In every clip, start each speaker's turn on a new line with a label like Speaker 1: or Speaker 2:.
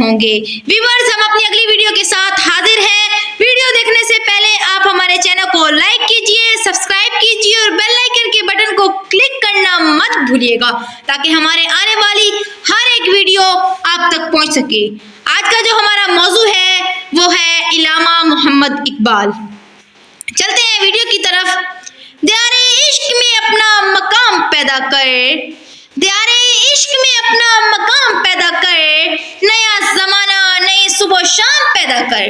Speaker 1: ہوں گے۔ ویورز، ہم اپنی اگلی ویڈیو کے ساتھ حاضر ہیں۔ ویڈیو دیکھنے سے پہلے آپ ہمارے چینل کو لائک کیجئے، سبسکرائب کیجئے اور بیل آئیکن کے بٹن کو کلک کرنا مت بھولیے گا تاکہ ہمارے آنے والی ہر ایک ویڈیو آپ تک پہنچ سکے۔ آج کا جو ہمارا موضوع ہے وہ ہے علامہ محمد اقبال۔ چلتے ہیں ویڈیو کی طرف۔ دیار عشق میں اپنا مقام پیدا کر، دیار عشق میں اپنا مقام پیدا کر، نیا زمانہ نئے صبح و شام پیدا کر۔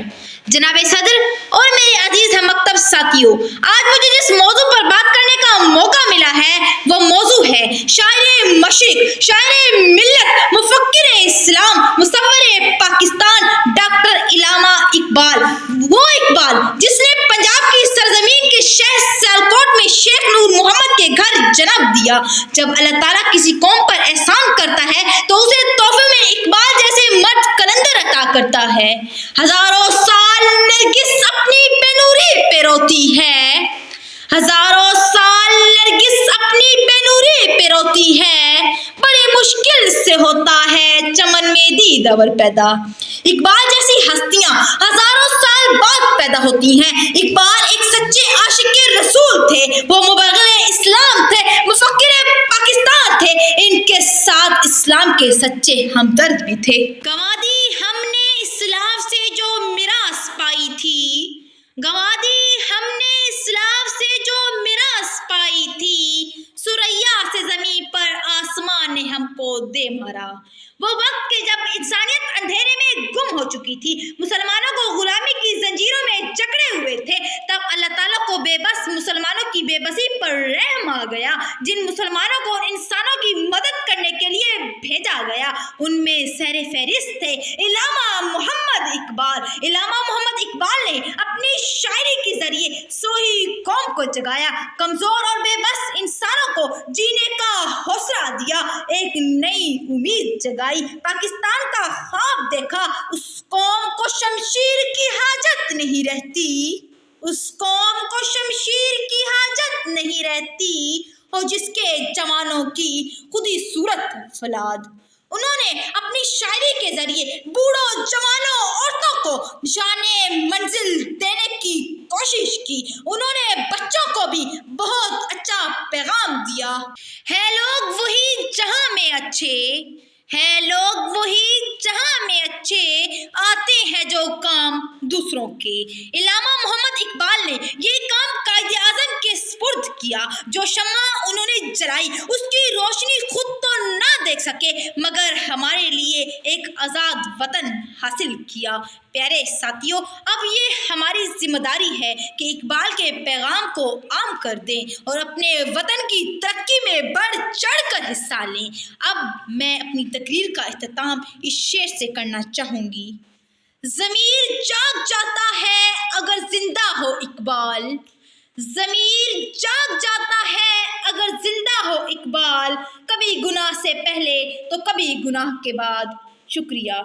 Speaker 1: جناب صدر اور میرے عزیز ہم مکتب ساتھیوں، آج مجھے جس موضوع پر بات کرنے کا موقع ملا ہے وہ موضوع ہے شاعر مشرق، شاعر ملت، مفکر اسلام، مصور پاکستان ڈاکٹر علامہ اقبال۔ وہ اقبال جس نے پنجاب کی سرزمین کے شہر سیالکوٹ میں شیخ نور محمد کے گھر جنم دیا۔ جب اللہ تعالیٰ کسی قوم پر احسان کرتا ہے تو اسے تحفے میں اقبال جیسے مرد کلندر عطا کرتا ہے۔ ہزاروں سال نرگس اپنی بے نوری پہ روتی ہے، ہزاروں سال نرگس اپنی بے نوری پہ روتی ہے، بڑی مشکل سے ہوتا ہے چمن میں دید اور پیدا۔ اقبال جیسی ہستیاں ہزاروں سال بعد پیدا ہوتی ہیں۔ اقبال ایک سچے عاشق رسول تھے، وہ مبلغ اسلام تھے، مفکر پاکستان تھے، ان کے ساتھ اسلام کے سچے ہمدرد بھی تھے۔ گنوا دی ہم نے اسلام سے جو میراث پائی تھی، گنوا دی ہم نے اسلام سے جو میراث پائی تھی، ثریا سے زمین پر آسمان نے ہم کو دے مارا۔ وہ وقت کہ جب انسانیت اندھیرے میں گم ہو چکی تھی، مسلمانوں کو غلامی کی زنجیروں میں جکڑے ہوئے تھے، تب اللہ تعالیٰ کو بے بس مسلمانوں کی بے بسی پر رحم آ گیا۔ جن مسلمانوں کو انسانوں کی مدد کرنے کے لیے بھیجا گیا ان میں سر فہرست تھے علامہ محمد اقبال۔ علامہ محمد اقبال نے اپنی شاعری کے ذریعے سوئی قوم کو جگایا، کمزور اور بے بس انسانوں کو جینے کا حوصلہ دیا، ایک نئی امید جگائی، پاکستان کا خواب دیکھا۔ اس قوم کو شمشیر کی حاجت نہیں رہتی، اس قوم کو شمشیر کی حاجت نہیں رہتی، اور جس کے جوانوں کی خودی صورت فولاد۔ انہوں نے اپنی شاعری کے ذریعے بوڑھوں، جوانوں، عورتوں کو نشان منزل دینے کی کوشش کی۔ انہوں نے بچوں کو بھی بہت اچھا پیغام دیا۔ ہے لوگ وہی جہاں میں اچھے، ہے لوگ وہی جہاں میں اچھے، آتے ہیں جو کام دوسروں کے۔ علامہ محمد اقبال نے یہ کام قائد اعظم کے سپرد کیا۔ جو شمع انہوں نے جلائی اس کی روشنی خود تو نہ دیکھ سکے مگر ہمارے لیے ایک آزاد وطن حاصل کیا۔ پیارے ساتھیوں، اب یہ ہماری ذمہ داری ہے کہ اقبال کے پیغام کو عام کر دیں اور اپنے وطن کی ترقی میں بڑھ چڑھ کر حصہ لیں۔ اب میں اپنی تقریر کا اختتام اس شعر سے کرنا چاہوں گی۔ ضمیر جاگ جاتا ہے اگر زندہ ہو اقبال، ضمیر جاگ جاتا ہے اگر زندہ ہو اقبال، کبھی گناہ سے پہلے تو کبھی گناہ کے بعد۔ شکریہ۔